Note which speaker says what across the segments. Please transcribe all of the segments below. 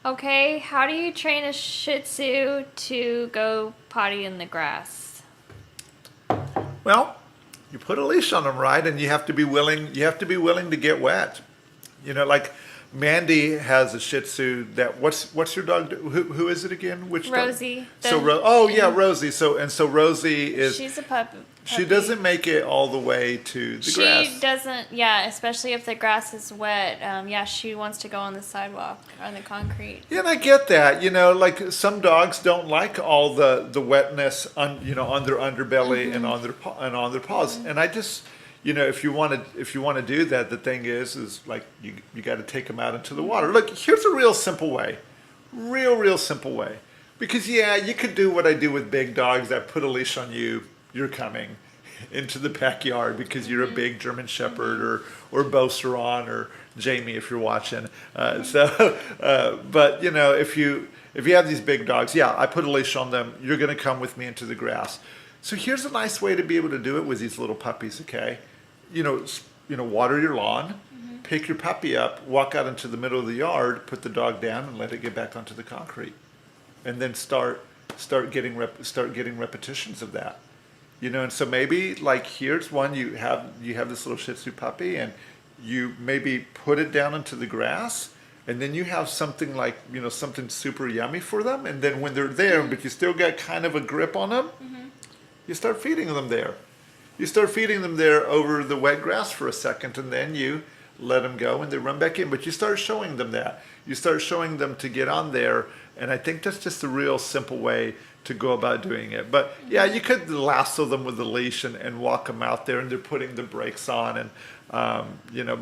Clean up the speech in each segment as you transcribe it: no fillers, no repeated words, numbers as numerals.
Speaker 1: Okay, how do you train a Shih Tzu to go potty in the grass?
Speaker 2: Well, you put a leash on them, right? And you have to be willing. You have to be willing to get wet. Like Mandy has a Shih Tzu. What's your dog? Who is it again? Which dog?
Speaker 1: Rosie.
Speaker 2: Oh yeah, Rosie. So Rosie is.
Speaker 1: She's a puppy.
Speaker 2: She doesn't make it all the way to the grass.
Speaker 1: She doesn't, yeah, especially if the grass is wet. Yeah, she wants to go on the sidewalk, on the concrete.
Speaker 2: Yeah, and I get that. Like some dogs don't like all the wetness on their underbelly and on their paws. And I just, if you want to do that, the thing is like you got to take them out into the water. Look, here's a real simple way, real simple way. Because you could do what I do with big dogs. I put a leash on you. You're coming into the backyard because you're a big German Shepherd or Beauceron or Jamie if you're watching. But if you have these big dogs, I put a leash on them. You're going to come with me into the grass. So here's a nice way to be able to do it with these little puppies. Okay, water your lawn, pick your puppy up, walk out into the middle of the yard, put the dog down, and let it get back onto the concrete, and then start getting repetitions of that. And so maybe like here's one, you have this little Shih Tzu puppy and you maybe put it down into the grass and then you have something like, something super yummy for them. And then when they're there, but you still got kind of a grip on them, you start feeding them there. You start feeding them there over the wet grass for a second and then you let them go and they run back in. But you start showing them that. You start showing them to get on there. And I think that's just a real simple way to go about doing it. But you could lasso them with a leash and walk them out there and they're putting the brakes on and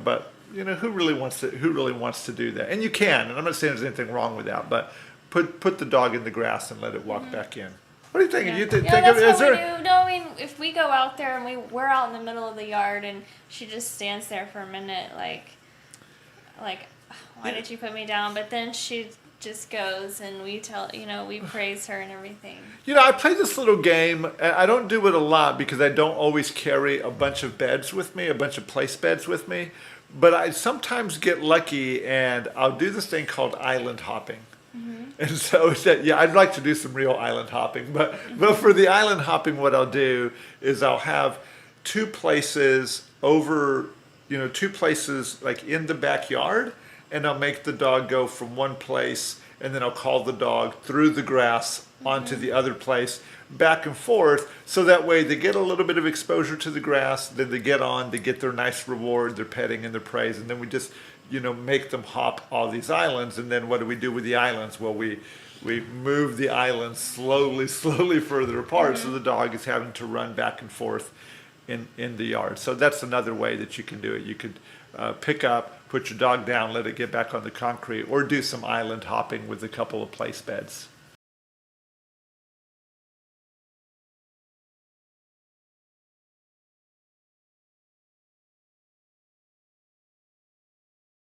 Speaker 2: but who really wants to do that? And you can, and I'm not saying there's anything wrong with that, but put the dog in the grass and let it walk back in. What do you think?
Speaker 1: Yeah,
Speaker 2: You think
Speaker 1: that's
Speaker 2: of, is
Speaker 1: what we
Speaker 2: there
Speaker 1: do. No, I mean, if we go out there and we're out in the middle of the yard and she just stands there for a minute, like, why did you put me down? But then she just goes and we praise her and everything.
Speaker 2: I play this little game. I don't do it a lot because I don't always carry a bunch of beds with me, a bunch of place beds with me. But I sometimes get lucky and I'll do this thing called island hopping. And so I'd like to do some real island hopping. But for the island hopping, what I'll do is I'll have two places like in the backyard. And I'll make the dog go from one place and then I'll call the dog through the grass onto the other place, back and forth, so that way they get a little bit of exposure to the grass, then they get their nice reward, their petting and their praise, and then we just, make them hop all these islands. And then what do we do with the islands? Well, we move the islands slowly further apart, so the dog is having to run back and forth in the yard. So that's another way that you can do it. You could pick up, put your dog down, let it get back on the concrete, or do some island hopping with a couple of place beds.